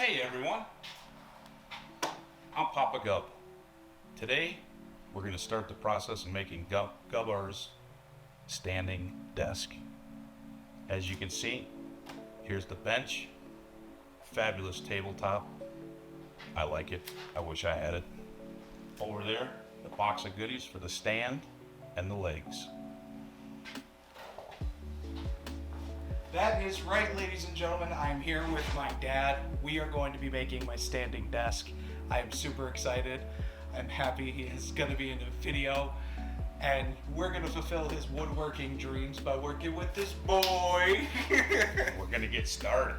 Hey everyone, I'm Papa Gub. Today, we're going to start the process of making Gubar's standing desk. As you can see, here's the bench, fabulous tabletop. I like it, I wish I had it. Over there, the box of goodies for the stand and the legs. That is right, ladies and gentlemen. I'm here with my dad. We are going to be making my standing desk. I am super excited. I'm happy he is going to be in a video. And we're going to fulfill his woodworking dreams by working with this boy. We're going to get started.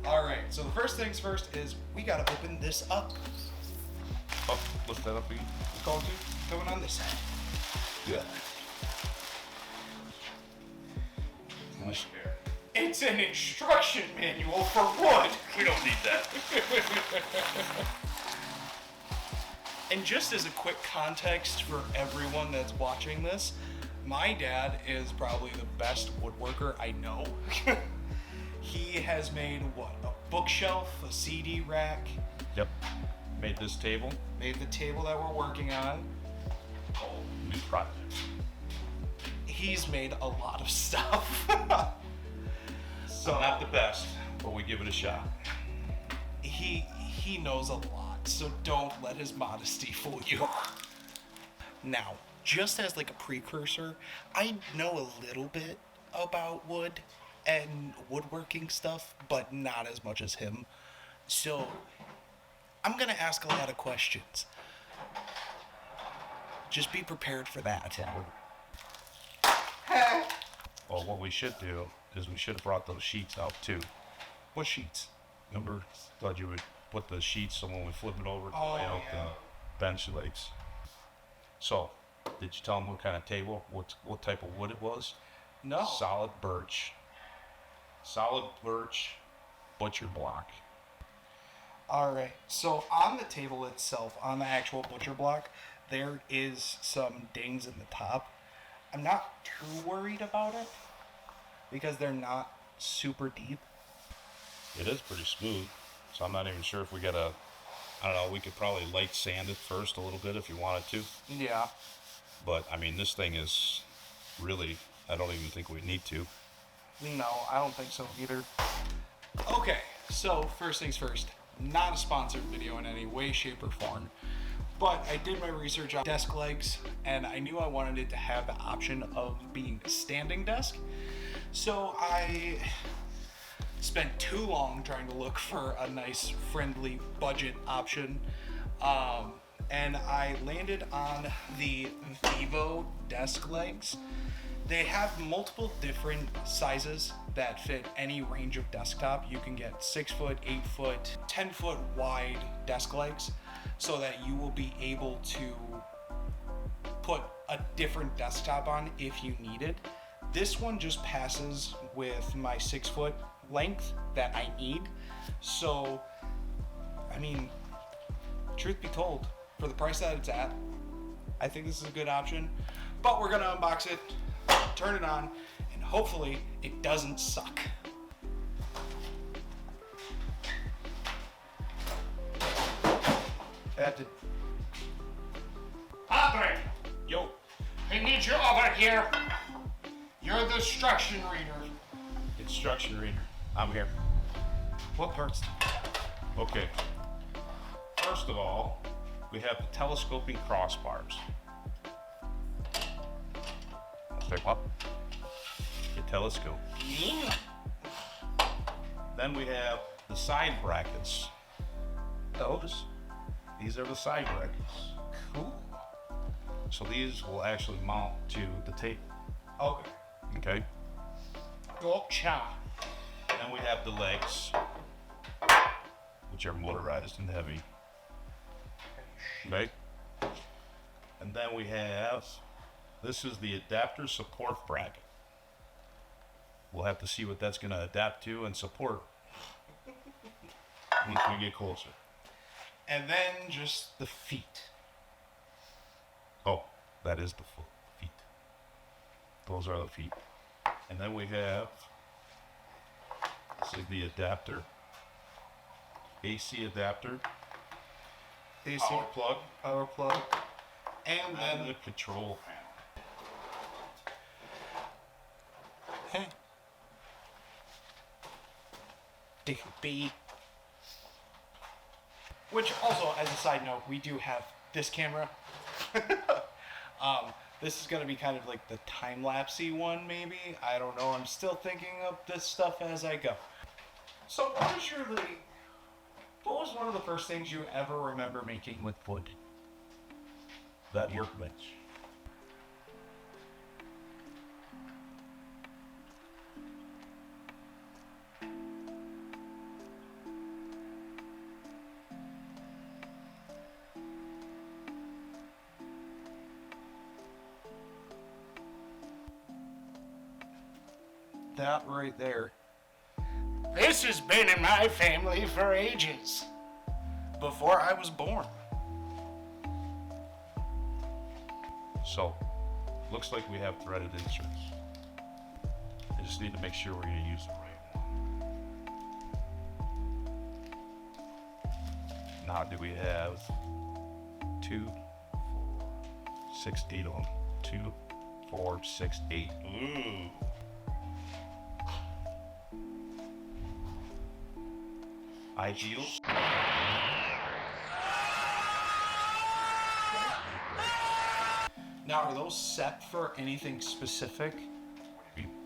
All right, so the first things first is we got to open this up. Oh, lift that up again. Going to, going on this side. Yeah. It's an instruction manual for wood. We don't need that. And just as a quick context for everyone that's watching this, my dad is probably the best woodworker I know. He has made a bookshelf, a CD rack. Yep. Made this table. Made the table that we're working on. Oh, new project. He's made a lot of stuff. So not the best, but we give it a shot. He knows a lot, so don't let his modesty fool you. Now, just as like a precursor, I know a little bit about wood and woodworking stuff, but not as much as him. So I'm gonna ask a lot of questions. Just be prepared for that. Well, what we should do is we should have brought those sheets out too. What sheets? Remember, thought you would put the sheets so when we flip it over to Oh, lay out yeah. the bench legs. So, did you tell them what kind of table, what type of wood it was? No. Solid birch. Solid birch, butcher block. All right. So on the table itself, on the actual butcher block, there is some dings in the top. I'm not too worried about it because they're not super deep. It is pretty smooth, so I'm not even sure if we gotta, I don't know, we could probably light sand it first a little bit if you wanted to. Yeah. But, I mean, this thing is really, I don't even think we need to. No, I don't think so either. Okay, so first things first, not a sponsored video in any way, shape, or form. But I did my research on desk legs, and I knew I wanted it to have the option of being a standing desk. So I spent too long trying to look for a nice, friendly budget option. And I landed on the Vivo desk legs. They have multiple different sizes that fit any range of desktop. You can get 6 foot, 8 foot, 10 foot wide desk legs so that you will be able to put a different desktop on if you need it. This one just passes with my 6 foot length that I need. So, I mean, truth be told, for the price that it's at, I think this is a good option. But we're gonna unbox it, turn it on, and hopefully it doesn't suck. Andre, Yo, I need you over here. You're the instruction reader. instruction reader. I'm here. What parts? Okay. First of all, we have the telescoping crossbars. Pick up. The telescope. Then we have the side brackets. Those. These are the side brackets. Cool. So these will actually mount to the table. Okay. Okay. Gotcha. Then we have the legs, which are motorized and heavy. Okay. And then we have, this is the adapter support bracket. We'll have to see what that's going to adapt to and support once we get closer. And then just the feet. Oh, that is the feet. Those are the feet. And then we have, this is the adapter AC adapter, AC power plug, and and then the control panel. hey, DB. Which also, as a side note, we do have this camera. This is gonna be kind of like the time-lapsey one, maybe. I don't know. I'm still thinking of this stuff as I go. So, what was one of the first things you ever remember making with wood? That workbench. That right there. This has been in my family for ages. Before I was born. So, looks like we have threaded inserts. I just need to make sure we're going to use the right one. Now, do we have 2, 4, 6, 8 of them? 2, 4, 6, 8. Ooh. Ideal. Now, are those set for anything specific?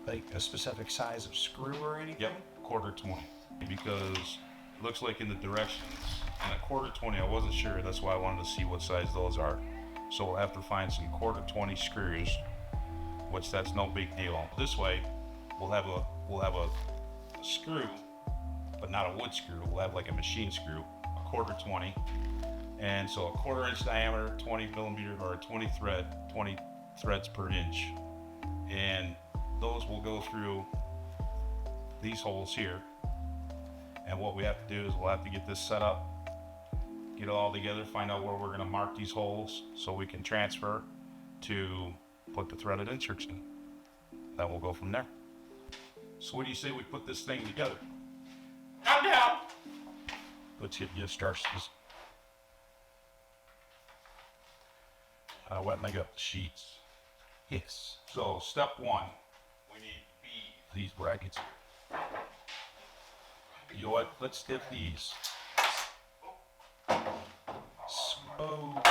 Like a specific size of screw or anything? Yep, quarter 20. Because it looks like in the directions, in a quarter 20, I wasn't sure. That's why I wanted to see what size those are. So we'll have to find some quarter 20 screws, which that's no big deal. This way, we'll have a screw, but not a wood screw. We'll have like a machine screw, a quarter 20. And so a 1/4 inch diameter, 20 millimeter, or 20 threads per inch. And those will go through these holes here. And what we have to do is we'll have to get this set up, get it all together, find out where we're going to mark these holes so we can transfer to put the threaded inserts in. Then we'll go from there. So what do you say we put this thing together? I'm down. Let's get started. Wet leg up the sheets. Yes. So step 1, we need these brackets. You know what? Let's stiff these. So,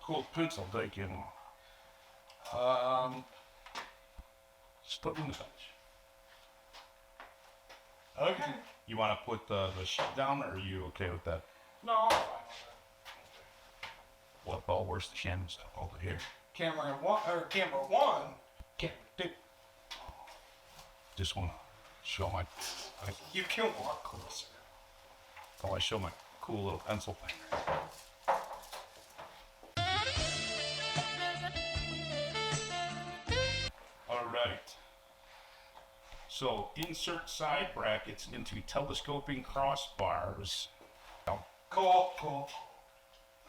cool pencil taking. Split in the bench. Okay. You want to put the sheet down, or are you okay with that? No, I'm fine with it. What ball? Where's the camera stuff over here? Camera 1. Camera 2. Just want to show my. You can walk closer. I want to show my cool little pencil thing. All right. So insert side brackets into telescoping crossbars. Cool.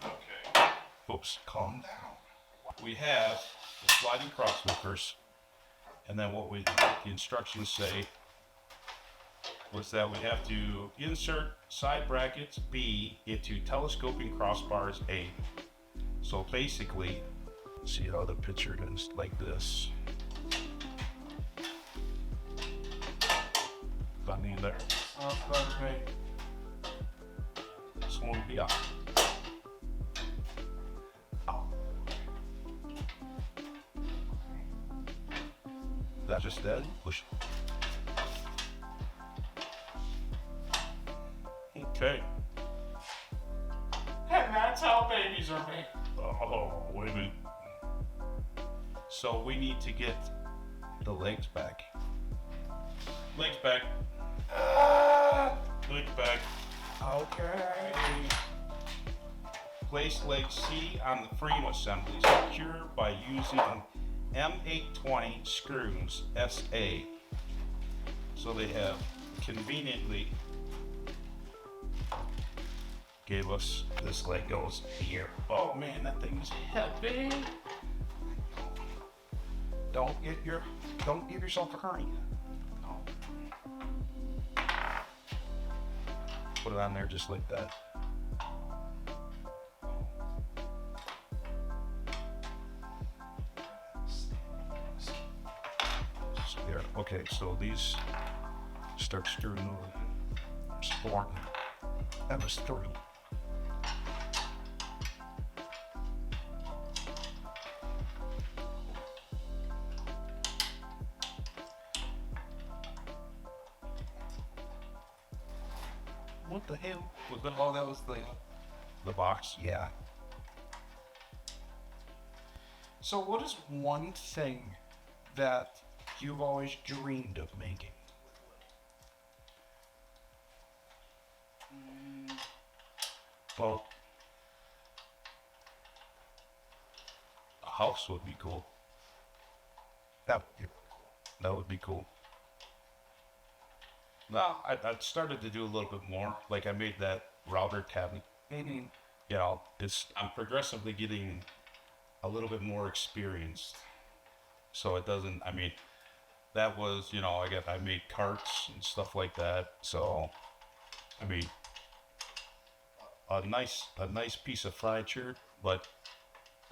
Okay. Oops, calm down. We have the sliding cross hookers, and then what the instructions say was that we have to insert side brackets B into telescoping crossbars A. So basically, see how the picture is like this. Funny there. Okay. This one will be up. That's just that. Push. Okay. And that's how babies are made. Oh, wait a minute. So we need to get the legs back. Legs back. Legs back. Okay. Place leg C on the frame assembly. Secure by using M820 screws SA. So they have conveniently gave us this leg goes here. Oh man, that thing is heavy. Don't give yourself a hernia. put it on there just like that. There. Okay, so these start screwing over. There's 4. That was 3. What the hell? Was that? Oh, that was The box? yeah. So what is one thing that you've always dreamed of making? Well, a house would be cool. That would be That would be cool. No, I started to do a little bit more. Like I made that router cabinet. maybe. You know, I'm progressively getting a little bit more experienced. So it doesn't. I mean, that was I made carts and stuff like that. So, I mean, a nice piece of furniture, but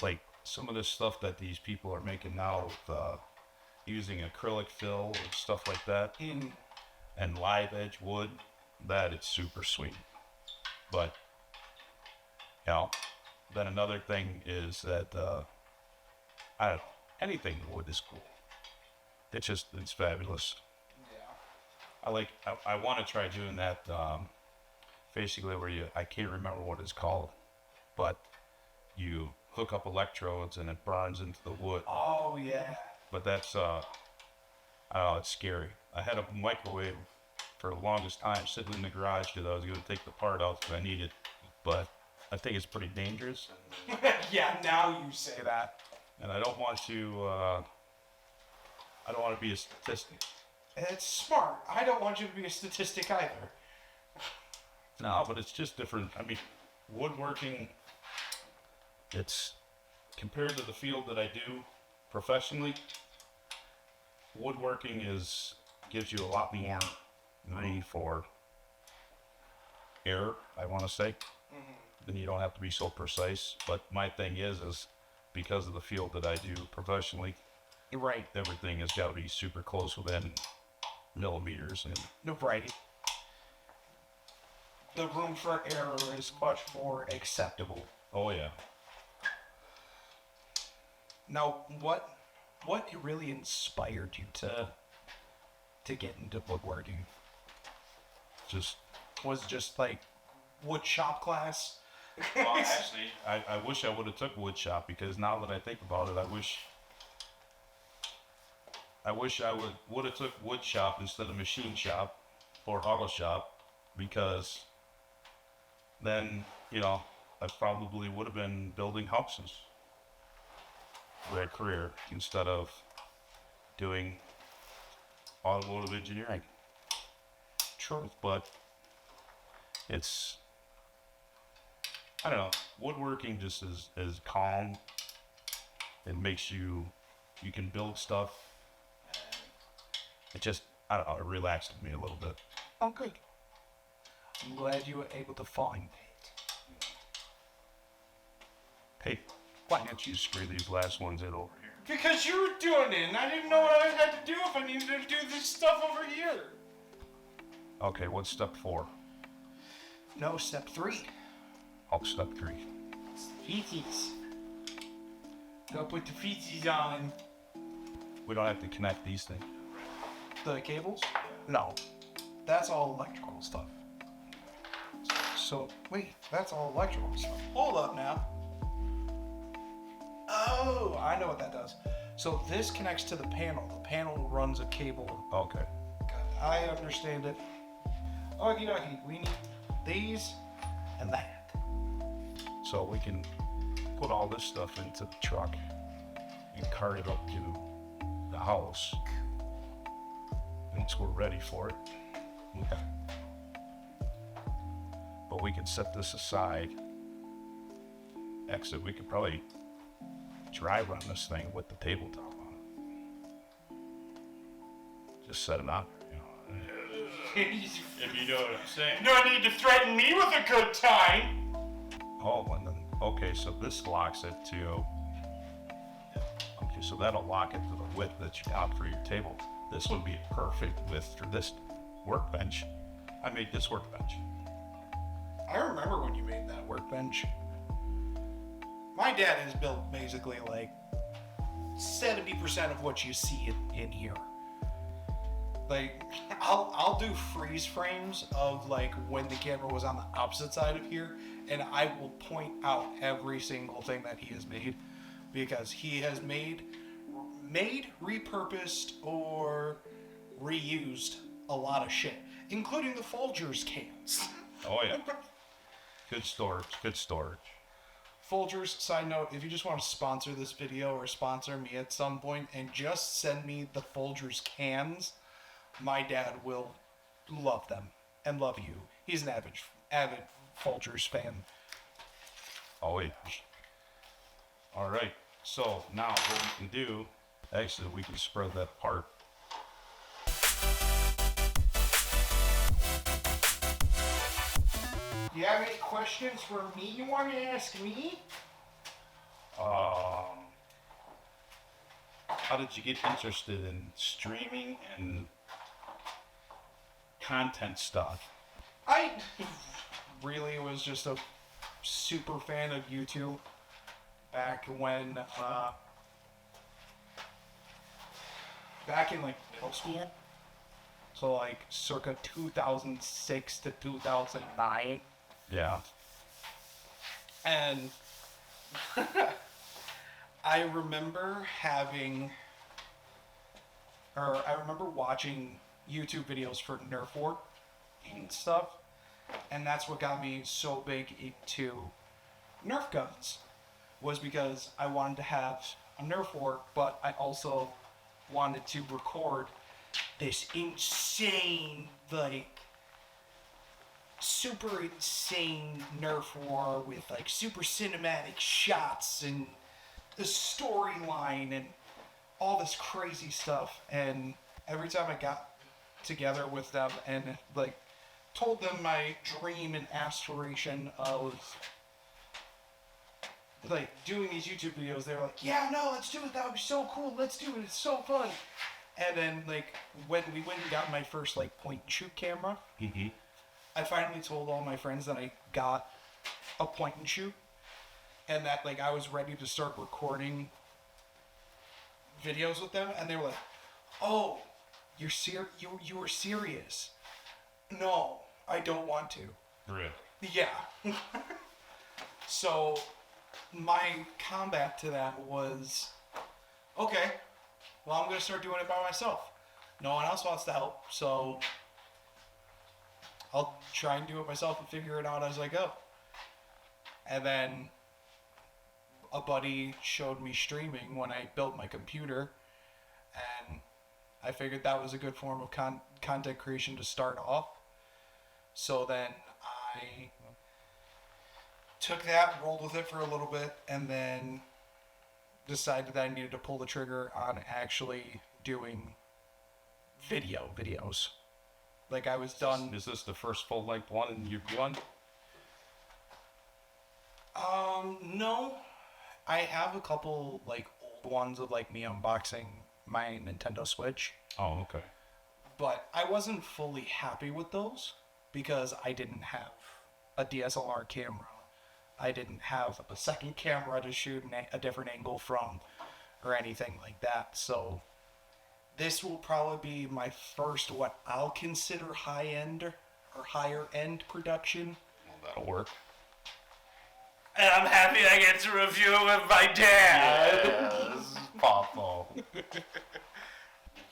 like some of the stuff that these people are making now with using acrylic fill and stuff like that, and live edge wood, that is super sweet. But then another thing is that I don't know, anything wood is cool. It's fabulous. Yeah. I want to try doing that. Basically, where I can't remember what it's called, but you hook up electrodes and it burns into the wood. Oh yeah. But that's I don't know, it's scary. I had a microwave for the longest time sitting in the garage because I was going to take the part out because I needed, but I think it's pretty dangerous, Yeah. Now you say that. and I don't want to. I don't want to be a statistic. It's smart. I don't want you to be a statistic either. No, but it's just different. I mean, woodworking, it's compared to the field that I do professionally, woodworking gives you a lot more room for error, I want to say. Then you don't have to be so precise. But my thing is because of the field that I do professionally, You're right. everything has got to be super close within millimeters. And No, right. The room for error is much more acceptable. oh yeah, Now, what really inspired you to get into woodworking? just Was it just like wood shop class? well, actually, I wish I would have took wood shop because now that I think about it, I wish I would have took wood shop instead of machine shop or auto shop because then I probably would have been building houses for that career instead of doing automotive engineering. True. But it's I don't know. Woodworking just is calm. It makes you can build stuff. It just I don't know. It relaxed me a little bit. Oh, good. I'm glad you were able to find it. Hey, why don't you screw these last ones in over here? Because you were doing it, and I didn't know what I had to do if I needed to do this stuff over here. Okay, what's step 4? No, step 3. Oh, step 3. Feeties. Go put the feeties on. We don't have to connect these things. The cables? No. That's all electrical stuff. So, wait, that's all electrical stuff. Hold up now. Oh, I know what that does. So this connects to the panel. The panel runs a cable. Okay. I understand it. Okie dokie. We need these and that. So we can put all this stuff into the truck and cart it up to the house once we're ready for it. Okay. But we can set this aside. Exit. We could probably drive on this thing with the tabletop on it. Just set it out. If you know what I'm saying. No need to threaten me with a good time. Oh, and then, okay, so this locks it to, okay, so that'll lock it to the width that you got for your table. This would be perfect width for this workbench. I made this workbench. I remember when you made that workbench. My dad is built basically like 70% of what you see in here. Like, I'll do freeze frames of like when the camera was on the opposite side of here, and I will point out every single thing that he has made, because he has made, repurposed, or reused a lot of shit, including the Folgers cans. Oh yeah. Good storage, good storage. Folgers, side note, if you just want to sponsor this video or sponsor me at some point and just send me the Folgers cans, my dad will love them and love you. He's an avid Folgers fan. Oh wait. All right, so now what we can do, actually we can spread that apart. Do you have any questions for me you want to ask me? How did you get interested in streaming and content stuff? I really was just a super fan of YouTube back when, back in like middle school. So like circa 2006 to 2009. Yeah. And I remember watching YouTube videos for Nerf War and stuff, and that's what got me so big into Nerf guns, was because I wanted to have a Nerf War, but I also wanted to record this insane, like, super insane Nerf War with like super cinematic shots and the storyline and all this crazy stuff. And every time I got together with them and like told them my dream and aspiration of like doing these YouTube videos, they were like, yeah, no, let's do it, that would be so cool, let's do it, it's so fun. And then like when we went and got my first like point and shoot camera, I finally told all my friends that I got a point and shoot, and that like I was ready to start recording videos with them, and they were like, "Oh, you were serious?" No, I don't want to. Really? Yeah. So my combat to that was, okay, well, I'm gonna start doing it by myself. No one else wants to help, so I'll try and do it myself and figure it out as I go. And then a buddy showed me streaming when I built my computer, and I figured that was a good form of content creation to start off. So then I took that, rolled with it for a little bit, and then decided that I needed to pull the trigger on actually doing videos. Like I was done. Is this the first full length one you've done? No. I have a couple like old ones of like me unboxing my Nintendo Switch, Oh, okay. but I wasn't fully happy with those because I didn't have a DSLR camera. I didn't have a second camera to shoot a different angle from or anything like that. So this will probably be my first what I'll consider high-end or higher-end production. Well, that'll work. And I'm happy I get to review it with my dad. Yes, Papa.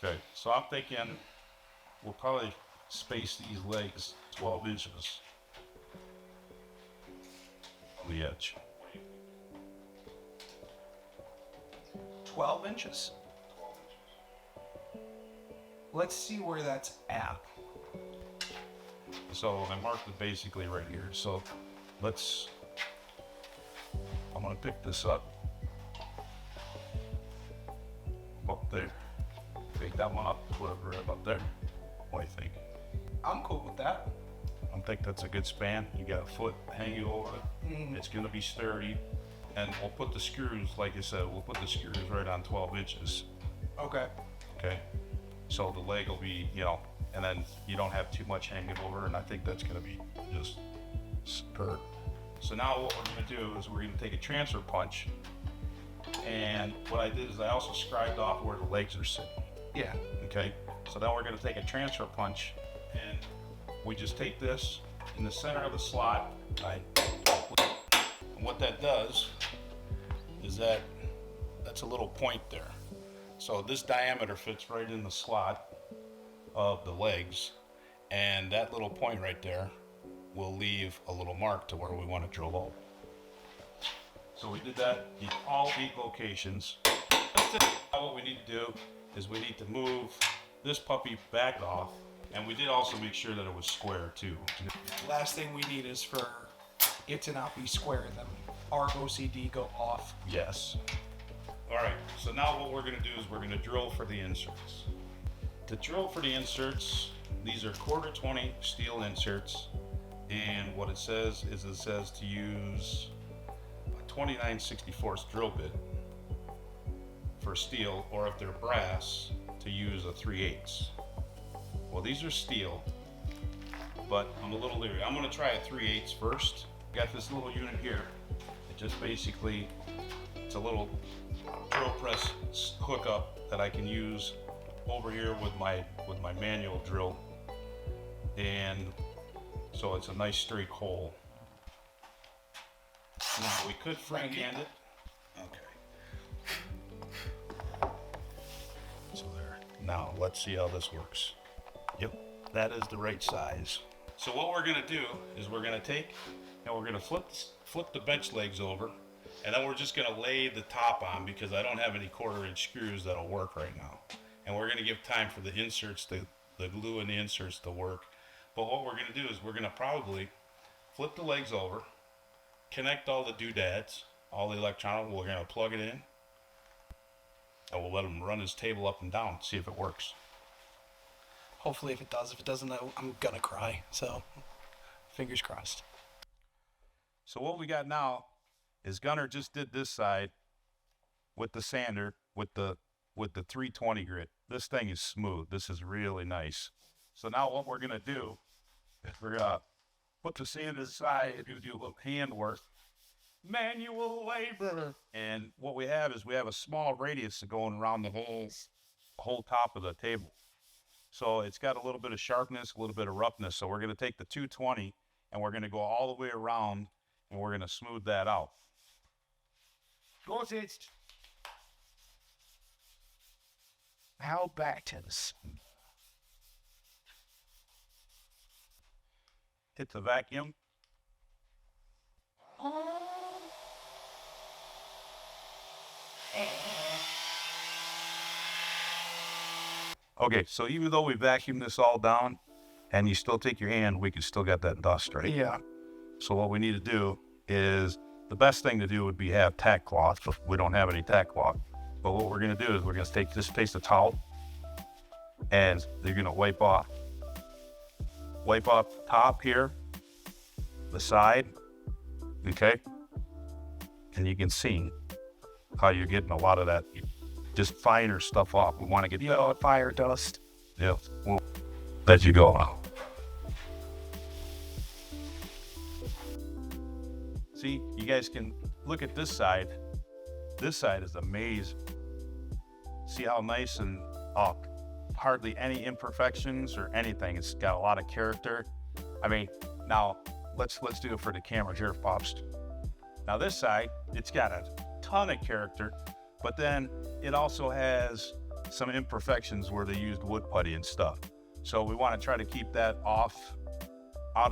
Okay, so I'm thinking we'll probably space these legs 12 inches on the edge. 12 inches. Let's see where that's at. So I marked it basically right here. So I'm gonna pick this up there. Pick that one up, whatever, about there. What do you think? I'm cool with that. I think that's a good span. You got a foot hanging over it. It's going to be sturdy. And we'll put the screws, like I said, we'll put the screws right on 12 inches. Okay. Okay. So the leg will be, and then you don't have too much hanging over. And I think that's going to be just superb. So now what we're going to do is we're going to take a transfer punch. And what I did is I also scribed off where the legs are sitting. Yeah. Okay. So now we're going to take a transfer punch, and we just take this in the center of the slot. Right? And what that does is that's a little point there. So this diameter fits right in the slot of the legs, and that little point right there will leave a little mark to where we want to drill hole. So we did that in all 8 locations. Now what we need to do is we need to move this puppy back off, and we did also make sure that it was square too. Last thing we need is for it to not be square. Then ARC OCD go off. Yes. All right, so now what we're gonna do is we're gonna drill for the inserts. To drill for the inserts, these are 1/4-20 steel inserts, and what it says is to use a 29/64 drill bit for steel, or if they're brass, to use a 3/8. Well, these are steel, but I'm a little leery. I'm gonna try a 3/8 first. Got this little unit here. It just basically, it's a little drill press hookup that I can use over here with my manual drill, and so it's a nice straight hole. Now we could freehand it. Okay. So there. Now let's see how this works. Yep, that is the right size. So what we're gonna do is we're gonna take and we're gonna flip the bench legs over, and then we're just gonna lay the top on because I don't have any 1/4-inch screws that'll work right now. And we're gonna give time for the inserts, the glue and the inserts to work. But what we're gonna do is we're gonna probably flip the legs over, connect all the doodads, all the electronic, we're gonna plug it in, and we'll let him run his table up and down, see if it works. Hopefully, if it does. If it doesn't, I'm gonna cry. So, fingers crossed. So what we got now is Gunner just did this side with the sander, with the 320 grit. This thing is smooth. This is really nice. So now what we're gonna do is we're gonna put the sander aside and do a little hand work, manual labor. And what we have is we have a small radius going around the whole top of the table. So it's got a little bit of sharpness, a little bit of roughness. So we're gonna take the 220 and we're gonna go all the way around, and we're gonna smooth that out. How back is? Hit the vacuum. Okay, so even though we vacuum this all down and you still take your hand, we can still get that dust, right? Yeah. So what we need to do is, the best thing to do would be have tack cloth, but we don't have any tack cloth. But what we're gonna do is we're gonna take this piece of towel and you're gonna wipe off the top here, the side, okay? And you can see how you're getting a lot of that just finer stuff off. We wanna get Fire dust. yeah, we'll let you go now. See, you guys can look at this side. This side is amazing. See how nice and hardly any imperfections or anything. It's got a lot of character. I mean, now let's do it for the camera here, Pops. Now this side, it's got a ton of character, but then it also has some imperfections where they used wood putty and stuff. So we want to try to keep that out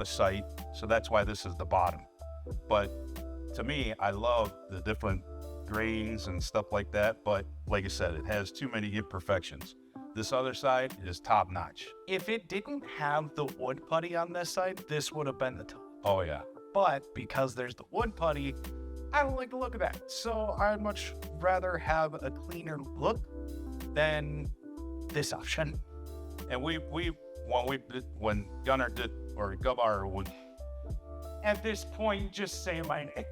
of sight. So that's why this is the bottom. But to me, I love the different grains and stuff like that. But like I said, it has too many imperfections. This other side is top notch. If it didn't have the wood putty on this side, this would have been the top. Oh yeah. But because there's the wood putty, I don't like the look of that. So I'd much rather have a cleaner look than this option. And we when Gunnar did, or Gubbar would, At this point, just say my name.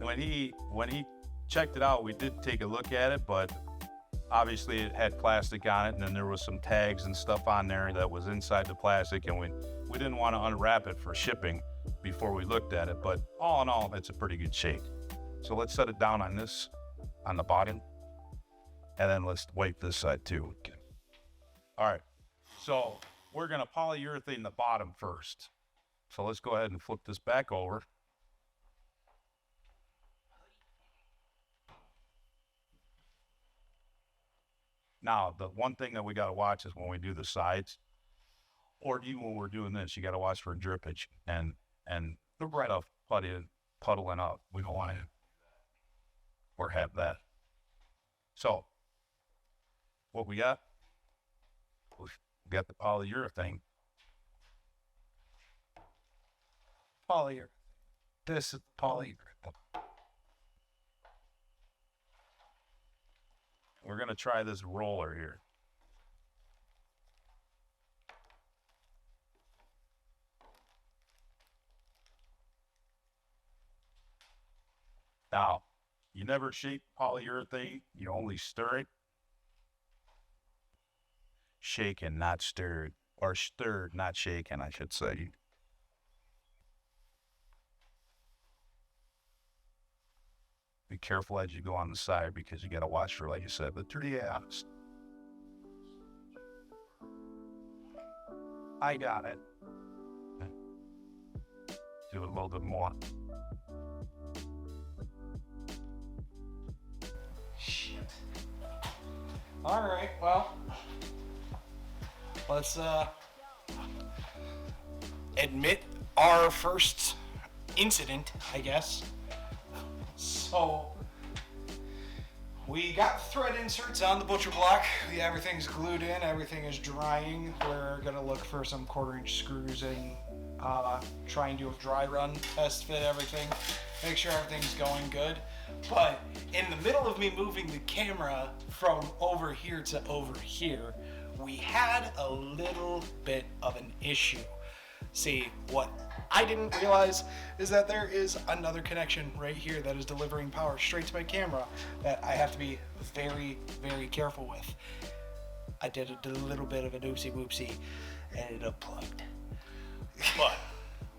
when he checked it out, we did take a look at it, but obviously it had plastic on it, and then there was some tags and stuff on there that was inside the plastic, and we didn't want to unwrap it for shipping before we looked at it. But all in all, it's a pretty good shape. So let's set it down on the bottom, and then let's wipe this side too. Okay. All right, so we're gonna polyurethane the bottom first. So let's go ahead and flip this back over. Now, the one thing that we got to watch is when we do the sides, or even when we're doing this, you got to watch for drippage and the right of puddling up. We don't want to or have that. So, what we got? We got the polyurethane. Polyurethane. This is polyurethane. We're gonna try this roller here. Now, you never shake polyurethane, you only stir it. Shaken, not stirred. Or stirred, not shaken, I should say. Be careful as you go on the side because you got to watch for, like you said, the triads. I got it. Do it a little bit more. Shit. All right, well, let's admit our first incident, I guess. So, we got thread inserts on the butcher block. Everything's glued in, everything is drying. We're gonna look for some 1/4-inch screws and try and do a dry run, test fit everything, make sure everything's going good. But in the middle of me moving the camera from over here to over here, we had a little bit of an issue. See, what I didn't realize is that there is another connection right here that is delivering power straight to my camera that I have to be very, very careful with. I did a little bit of an oopsie whoopsie and it unplugged. But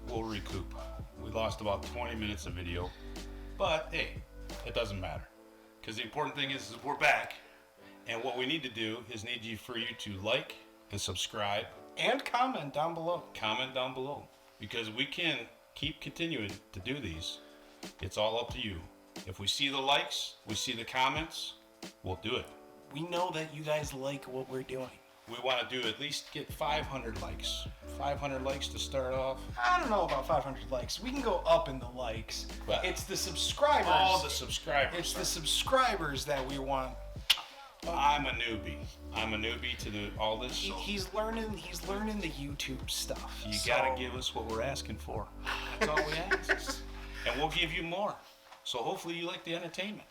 we'll recoup. We lost about 20 minutes of video. But hey, it doesn't matter. Because the important thing is we're back. And what we need to do is for you to like and subscribe. And comment down below. Comment down below. Because we can keep continuing to do these. It's all up to you. If we see the likes, we see the comments, we'll do it. We know that you guys like what we're doing. We want to at least get 500 likes. 500 likes to start off. I don't know about 500 likes. We can go up in the likes. Well, it's the subscribers. All the subscribers. It's the subscribers that we want. I'm a newbie. I'm a newbie to all this. So He's learning the YouTube stuff. you gotta give us what we're asking for. That's all we ask. And we'll give you more. So hopefully you like the entertainment.